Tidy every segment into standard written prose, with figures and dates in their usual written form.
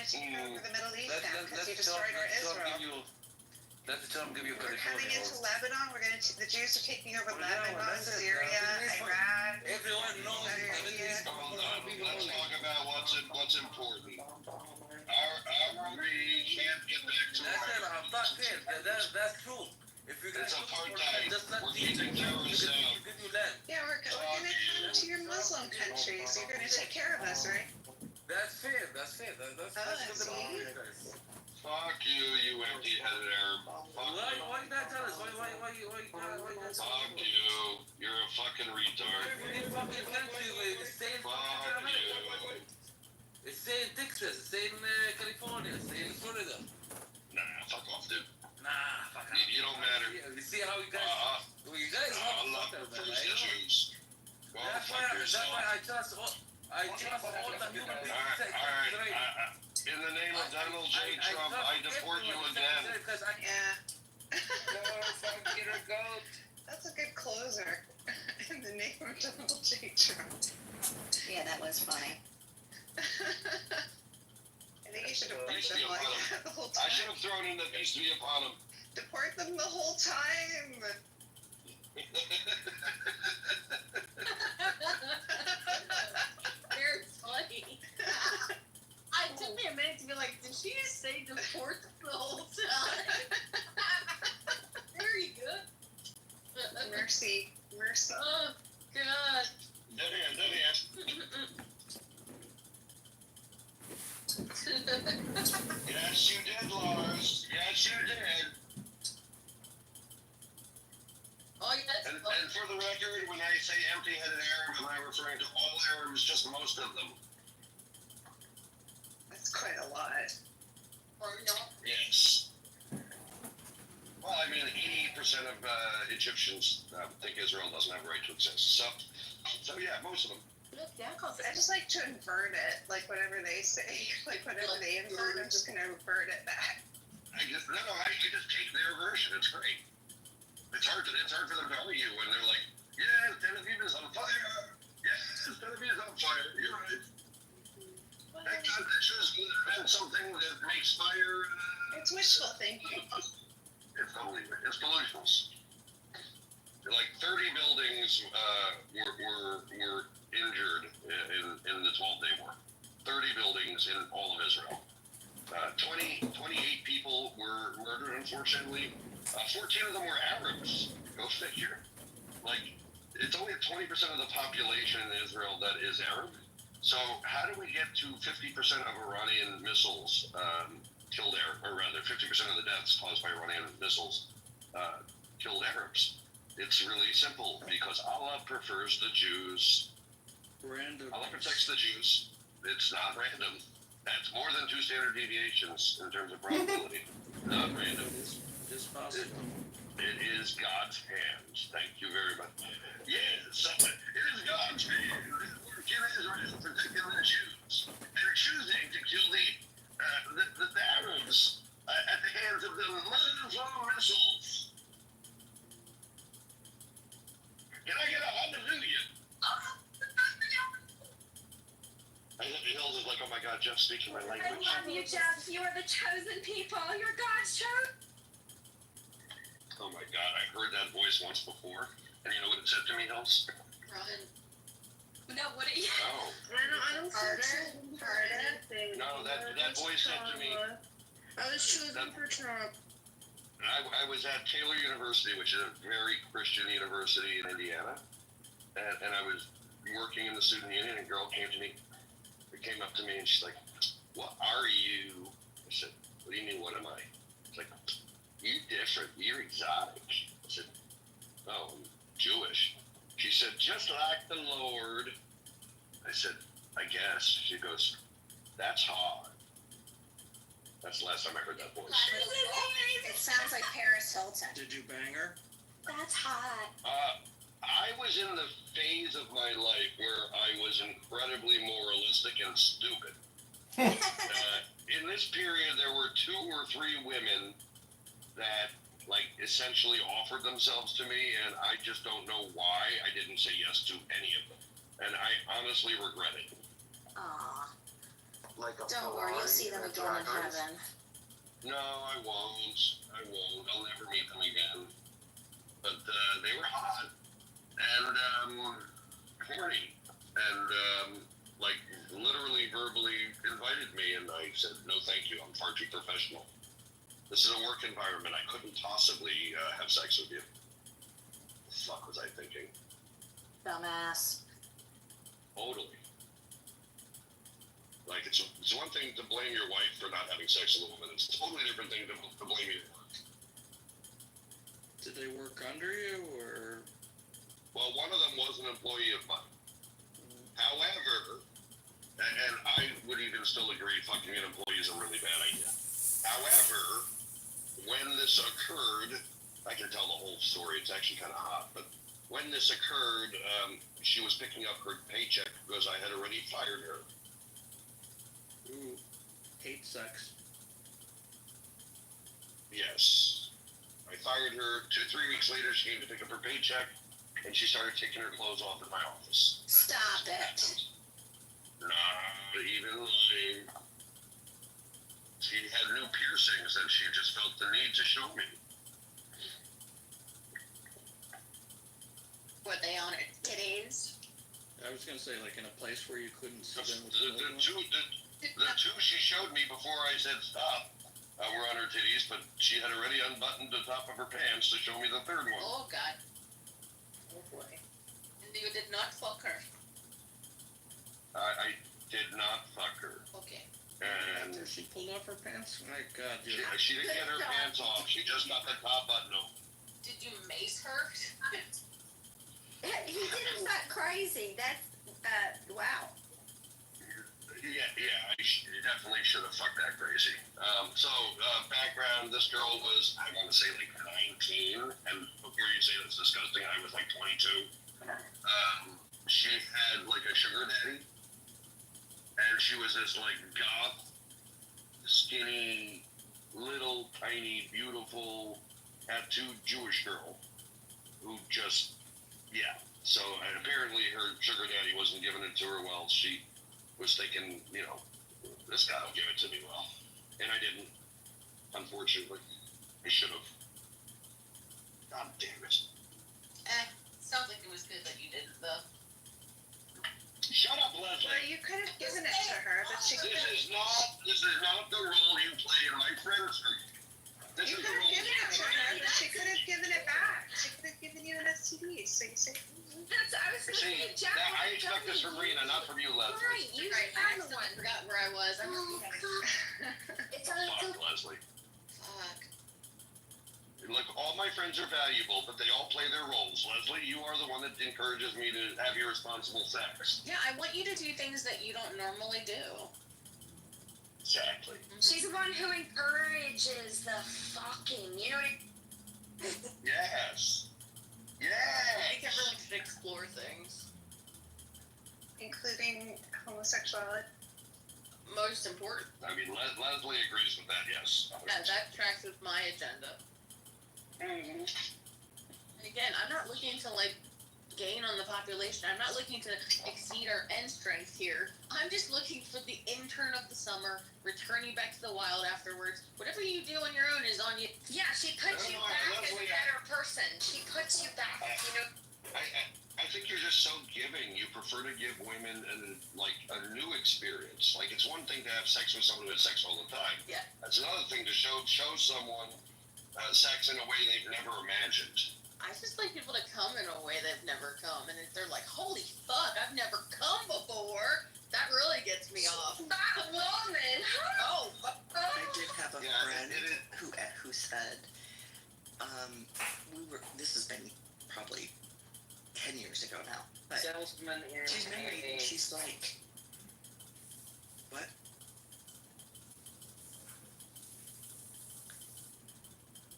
to take over the Middle East now because you destroyed our Israel. Let's tell them give you We're coming into Lebanon. The Jews are taking over Lebanon, Syria, Iran. Everyone knows the Middle East. Let's talk about what's important. Our we can't get back to I'm not saying that's true. If you're going it's to apartheid. just let We're getting terrorists out. give you land. Yeah, we're going to come to your Muslim countries. You're going to take care of us, right? That's fair. That's good. See? Fuck you, you empty-headed Arab. Fuck Why you. you not tell us? Why you not Fuck you. You're a fucking retard. Every fucking country is saying Fuck you. it's saying Texas, it's saying California, it's saying Florida. Nah, fuck off, dude. Nah, fuck off. You don't matter. You see how you guys Allah prefers the Jews. Go that's fuck why yourself. I trust all the human beings. Alright. In the name of Donald J. Trump, I deport you again. Yeah. Fuck get a goat. That's a good closer. In the name of Donald J. Trump. Yeah, that was funny. I think you should deport them like that the whole time. I should have thrown in the peace be upon him. Deport them the whole time. Very funny. It took me a minute to be like, did she just say deport the whole time? Very good. Mercy. Oh, God. Dead hand. Yes, you did, Lars. Yes, you did. Oh, yes. And for the record, when I say empty-headed Arab, I'm not referring to all Arabs, just most of them. That's quite a lot. Or no. Yes. Well, I mean, 80% of Egyptians think Israel doesn't have a right to exist. So yeah, most of them. I just like to invert it, like whatever they say, like whatever they invert, I'm just gonna invert it back. I just take their version. It's great. It's hard for them to argue when they're like, yeah, Tel Aviv is on fire. Yes, Tel Aviv is on fire. You're right. Thank God this is going to invent something that makes fire. It's wishful thinking. It's delusionals. Like 30 buildings were injured in the 12-day war. 30 buildings in all of Israel. 28 people were murdered, unfortunately. 14 of them were Arabs. Go figure. Like, it's only 20% of the population in Israel that is Arab. So how do we get to 50% of Iranian missiles killed or rather 50% of the deaths caused by Iranian missiles killed Arabs? It's really simple, because Allah prefers the Jews. Random. Allah protects the Jews. It's not random. That's more than 2 standard deviations in terms of probability. Not random. It's possible. It is God's hands. Thank you very much. Yes, it is God's hand. In Israel, protecting the Jews. They're choosing to kill the Arabs at the hands of the Muslim missiles. Can I get a hallelujah? I hit the hills is like, oh my God, Jeff's speaking my language. I love you, Jeff. You are the chosen people. You're God's chosen. Oh my God, I heard that voice once before. And you know what it said to me, Hills? Robin. No, what are you? No. I don't harder. No, that voice said to me. I was chosen for Trump. I was at Taylor University, which is a very Christian university in Indiana. And I was working in the student union, and a girl came up to me and she's like, what are you? I said, what do you mean, what am I? She's like, you different, you're exotic. I said, oh, I'm Jewish. She said, just like the Lord. I said, I guess. She goes, that's hard. That's the last time I heard that voice. It sounds like Paris Hilton. Did you bang her? That's hot. I was in the phase of my life where I was incredibly moralistic and stupid. In this period, there were 2 or 3 women that, like, essentially offered themselves to me, and I just don't know why I didn't say yes to any of them. And I honestly regret it. Aw. like a Don't worry, you'll see them again in heaven. No, I won't. I'll never meet them again. But they were hot and horny and like literally verbally invited me, and I said no, thank you. I'm far too professional. This is a work environment. I couldn't possibly have sex with you. The fuck was I thinking? Dumbass. Totally. Like, it's one thing to blame your wife for not having sex with a woman. It's a totally different thing to blame you for it. Did they work under you, or? Well, one of them was an employee of mine. However, and I would even still agree fucking an employee is a really bad idea. However, when this occurred, I can tell the whole story. It's actually kind of hot. But when this occurred, she was picking up her paycheck because I had already fired her. Ooh, hate sex. Yes. I fired her. 3 weeks later, she came to pick up her paycheck, and she started taking her clothes off in my office. Stop it. Not even lying. She had new piercings that she just felt the need to show me. Were they on her titties? I was gonna say, like, in a place where you couldn't see them with The two she showed me before I said stop were on her titties, but she had already unbuttoned the top of her pants to show me the third one. Oh, God. Oh, boy. And you did not fuck her? I did not fuck her. Okay. And After she pulled off her pants? My God, dude. she didn't get her pants off. She just got the top button off. Did you mace her? He didn't that crazy. That's, wow. Yeah, I definitely should have fucked that crazy. Background, this girl was, I want to say, like 19, and before you say that's disgusting, I was like 22. She had like a sugar daddy, and she was this like goth, skinny, little, tiny, beautiful, tattooed Jewish girl who just, yeah. So apparently her sugar daddy wasn't giving it to her well. She was thinking, you know, this guy will give it to me well. And I didn't, unfortunately. I should have. God damn it. Sounds like it was good that you didn't, though. Shut up, Well, Leslie. you could have given it to her, but she could This is not the role you play in my friends group. This You is could the have role given it to her, but she could you have given it back. She could have given you an STD. So you say, I was gonna See, say, Jack. I expect this from Rena, not from you, Leslie. Right, you Right, found I the one. forgot where I was. I'm Oh, God. It's on Fuck, Leslie. Fuck. Look, all my friends are valuable, but they all play their roles. Leslie, you are the one that encourages me to have irresponsible sex. Yeah, I want you to do things that you don't normally do. Exactly. She's the one who encourages the fucking, you know what Yes. I think Yes. everyone should explore things. including homosexuality. Most important. I mean, Leslie agrees with that, yes. Yeah, that tracks with my agenda. Mm. And again, I'm not looking to like gain on the population. I'm not looking to exceed our end strength here. I'm just looking for the intern of the summer, return you back to the wild afterwards. Whatever you do on your own is on you. Yeah, she puts you No, back as a Leslie, better person. She puts you back, you know. I think you're just so giving. You prefer to give women a new experience. Like, it's one thing to have sex with someone who has sex all the time. Yeah. That's another thing to show someone sex in a way they've never imagined. I just like people to come in a way they've never come, and if they're like, "Holy fuck, I've never come before," that really gets me off. That woman! Oh, I did have a Yeah, friend it is. who said, this has been probably 10 years ago now, but Salesman in she's married and she's like, what?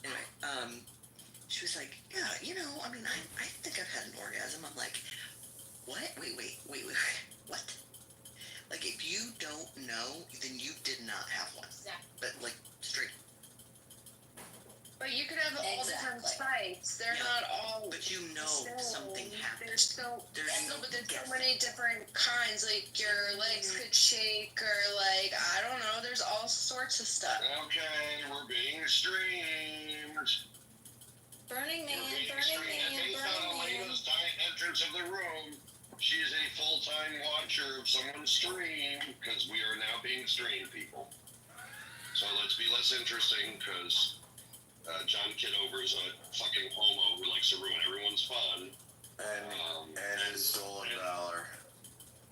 Anyway, she was like, yeah, you know, I mean, I think I've had an orgasm. I'm like, what? Wait, what? Like, if you don't know, then you did not have one. exactly. But, like, straight. But you could have all different Exactly. types. They're Yeah. not all. But you know something happened. there's so many different kinds. Like your legs could shake, or like I don't know. There's all sorts of stuff. Okay, we're being streamed. Burning Man, We're being Burning streamed. Man, And based on Burning Man. Elena's entrance of the room, she is a full-time watcher of someone's stream, because we are now being streamed, people. So let's be less interesting, because John Kitover is a fucking homo who likes to ruin everyone's fun. And his stolen valor.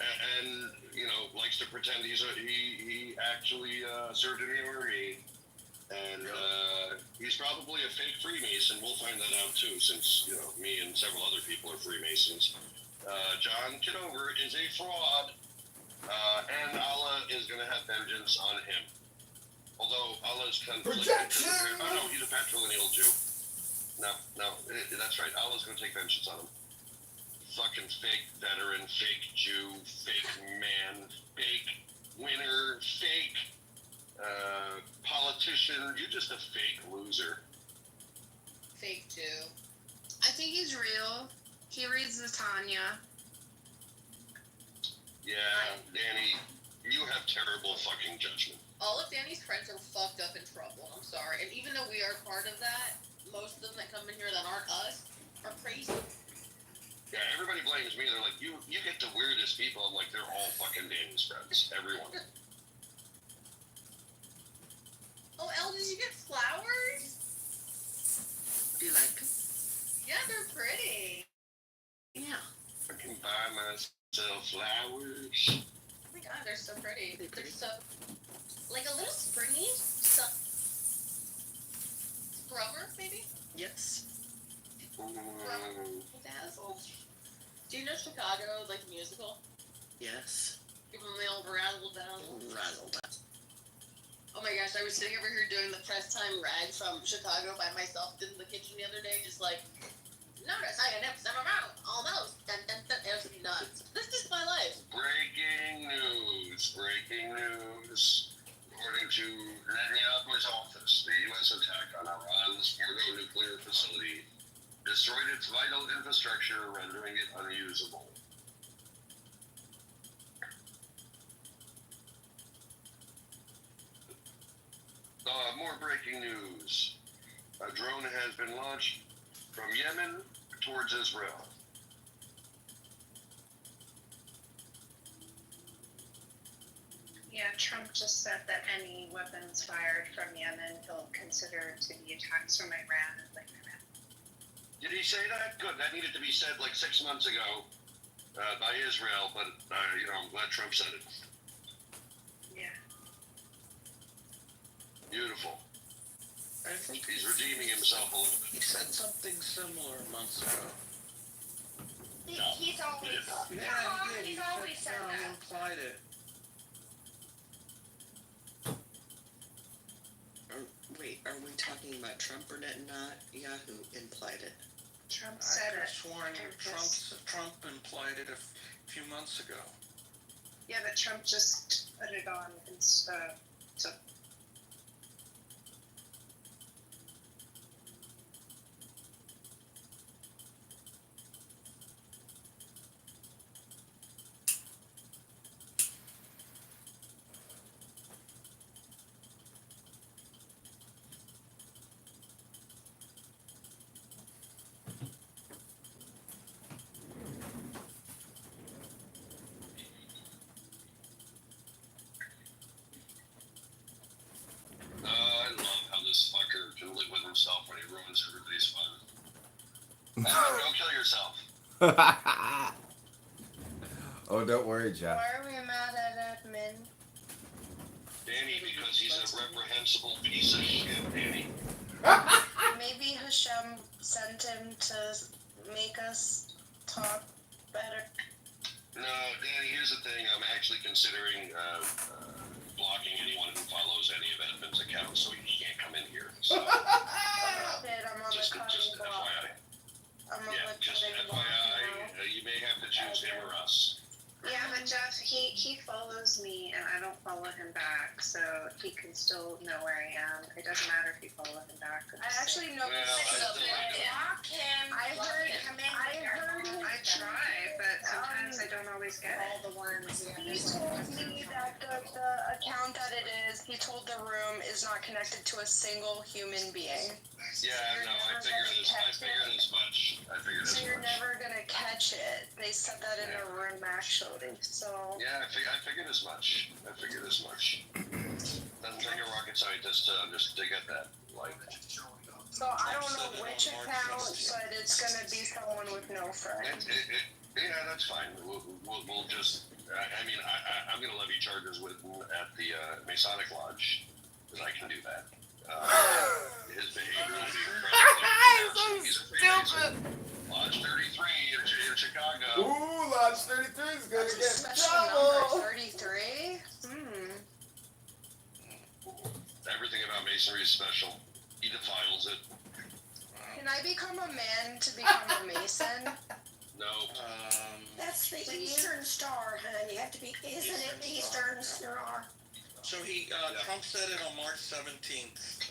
And you know, likes to pretend he actually served in the army, and he's probably a fake Freemason. We'll find that out too, since you know me and several other people are Freemasons. John Kitover is a fraud, and Allah is going to have vengeance on him. Although Allah's conflicted. Oh no, he's a patrilineal Jew. No, that's right. Allah's going to take vengeance on him. Fucking fake veteran, fake Jew, fake man, fake winner, fake politician. You're just a fake loser. Fake Jew. I think he's real. He reads the Tanya. Yeah, Danny, you have terrible fucking judgment. All of Danny's friends are fucked up in trouble. I'm sorry. And even though we are part of that, most of them that come in here that aren't us are crazy. Yeah, everybody blames me. They're like, you get the weirdest people. I'm like, they're all fucking Danny's friends. Everyone. Oh, Elle, did you get flowers? Do you like them? Yeah, they're pretty. Yeah. I can buy myself flowers. Oh my god, they're so pretty. They're so, like a little springy. Scrubber, maybe? Yes. Dazzle. Do you know Chicago, like the musical? Yes. Give them the old razzle dazzle. Razzle. Oh my gosh, I was sitting over here doing the press time rag from Chicago by myself in the kitchen the other day, just like, notice I had nips in my mouth, almost. Dun, dun, dun. It was nuts. This is my life. Breaking news. According to Netanyahu's office, the U.S. attack on Iran's Fordo nuclear facility destroyed its vital infrastructure, rendering it unusable. More breaking news. A drone has been launched from Yemen towards Israel. Yeah, Trump just said that any weapons fired from Yemen he'll consider to be attacks from Iran as like an attack. Did he say that? Good. That needed to be said like 6 months ago by Israel, but you know, I'm glad Trump said it. Yeah. Beautiful. I think He's redeeming himself a little bit. he said something similar months ago. He's always. Yeah, he did. He's always said He that. implied it. Wait, are we talking about Trump or Netanyahu implied it? Trump I said could have it. sworn Purpose. Trump implied it a few months ago. Yeah, but Trump just put it on Insta. So I love how this fucker can live with himself when he ruins everybody's fun. Go kill yourself. Oh, don't worry, Why Jeff. are we mad at admin? Danny, because he's a reprehensible piece of shit, Danny. Maybe Hashem sent him to make us talk better. No, Danny, here's the thing. I'm actually considering blocking anyone who follows any of Edmund's accounts so he can't come in here. So, Shit, I'm on just the cutting block. FYI. I'm on Yeah, the just cutting block FYI, now. you may have to choose him or us. yeah, but Jeff, he follows me and I don't follow him back. So out, he can still know where I am. It doesn't matter if he follows him back. I actually know. Well, Block him. I heard him. I try, but sometimes I don't always get it. all the ones. He told me that the account that it is, he told the room is not connected to a single human being. Yeah, no, I figured as much. So you're never gonna catch it. They said that in the room actually. So Yeah, I figured as much. Doesn't take a rocket scientist to get that. Like, so I don't know which account, but it's gonna be someone with no friend. yeah, that's fine. We'll just. I mean, I'm gonna levy charges with at the Masonic Lodge because I can do that. His behavior will be incredible. He's a Freemason. Lodge 33 in Chicago. Ooh, Lodge 33 is gonna That's a get in special trouble. number, 33. Everything about masonry is special. He defiles it. Can I become a man to become a mason? No. That's the Eastern Star, hun. You have to be, isn't it the Eastern Star? So Trump said it on March 17th,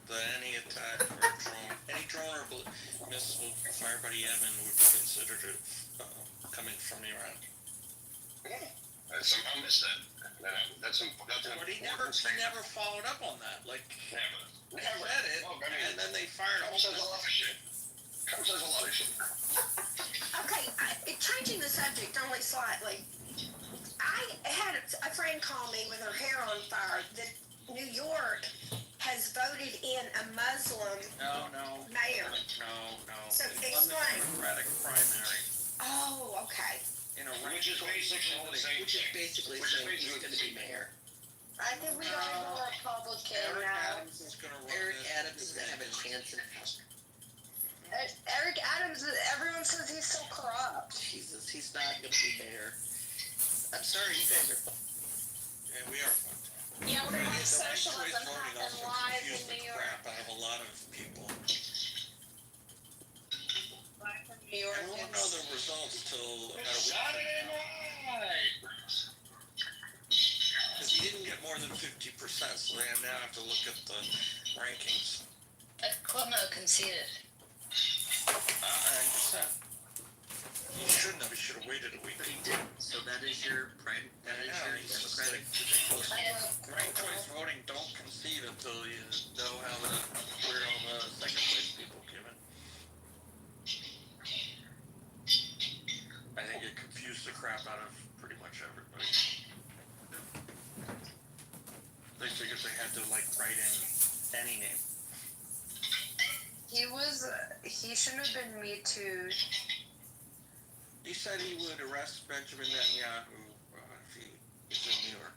that any attack or any drone or missile fired by Yemen would be considered coming from Iran. I somehow missed that. That's an But he important statement. never followed up on that. Like, Never. he said it, Well, I mean, and then they fired a Trump whole says a lot of shit. Trump says a lot of shit. Okay, changing the subject only slightly. I had a friend call me with her hair on fire that New York has voted in a Muslim No. mayor. No. So It's on the explain. Democratic primary. Oh, okay. In a Which is basically the same Which is thing. basically Which is saying he's basically gonna be mayor. I think we got a Republican Eric now. Adams is gonna run Eric this. Adams is gonna have a chance in hell. Eric Adams, everyone says he's so corrupt. Jesus, he's not gonna be mayor. I'm sorry, you guys are Yeah, we are fucked. Yeah, we're The gonna have ranked choice socialism voting happen also live confused in the New York. crap out of a lot of people. Black from New York. And we won't know the results till about a week Saturday from now. night. Because he didn't get more than 50%, so they now have to look at the rankings. Cuomo conceded. I understand. He shouldn't have. He should have waited a week. But he didn't, so that is your It's Democratic. ridiculous. Ranked choice voting don't concede until you know where all the second place people give it. I think it confused the crap out of pretty much everybody. They figured they had to write in any name. He shouldn't have been Me Too. He said he would arrest Benjamin Netanyahu if he is in New York,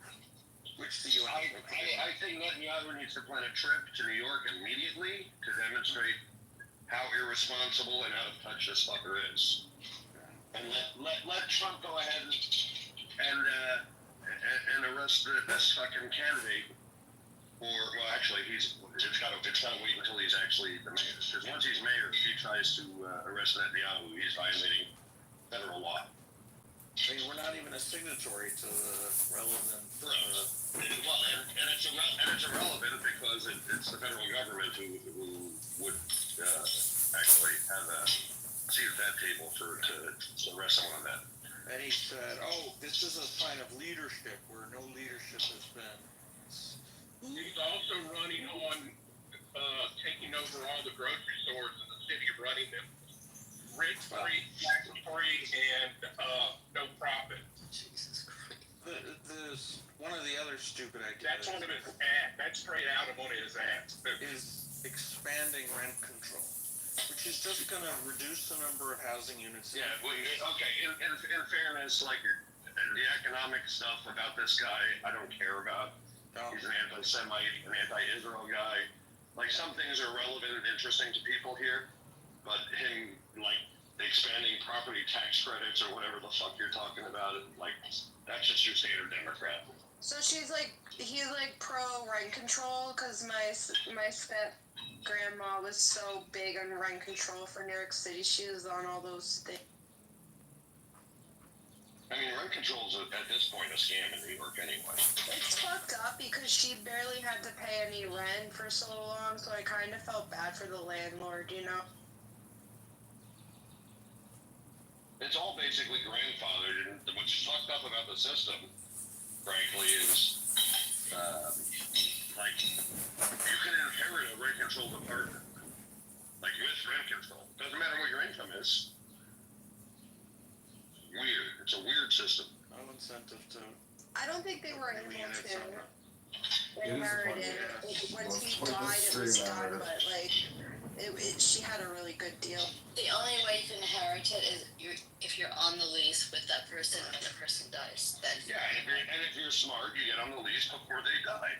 which the U.S. I think Netanyahu needs to plan a trip to New York immediately to demonstrate how irresponsible and out of touch this fucker is. And let Trump go ahead and arrest this fucking candidate. Well, actually, it's gotta wait until he's actually the mayor. Because once he's mayor, if he tries to arrest Netanyahu, he's violating federal law. I mean, we're not even a signatory to the relevant. Well, and it's irrelevant because it's the federal government who would actually have a seat at that table to arrest someone on that. And he said, "Oh, this is a sign of leadership where no leadership has been." He's also running on taking over all the grocery stores in the city, running them rent-free, tax-free, and no profit. Jesus Christ. There's one of the other stupid That's ideas one of his ads. That's straight out of one of his ads. is expanding rent control, which is just going to reduce the number of housing units. Yeah, well, okay, in fairness, the economic stuff about this guy, I don't care about. No. He's an anti-Semite, an anti-Israel guy. Some things are relevant and interesting to people here, but him, expanding property tax credits or whatever the fuck you're talking about, that's just your standard Democrat. So he's pro rent control because my step grandma was so big on rent control for New York City. She was on all those things. I mean, rent control's at this point a scam in New York anyway. It's fucked up because she barely had to pay any rent for so long, so I kind of felt bad for the landlord, you know? It's all basically grandfathered, and what's fucked up about the system, frankly, is like you can inherit a rent controlled apartment, like with rent control. Doesn't matter what your income is. Weird. It's a weird system. No incentive to I don't think they were able remain at to summer. inherit it once he died. It was done, but like, she had a really good deal. The only way you can inherit it is if you're on the lease with that person and the person dies. Then Yeah, and if you're smart, you get on the lease before they die.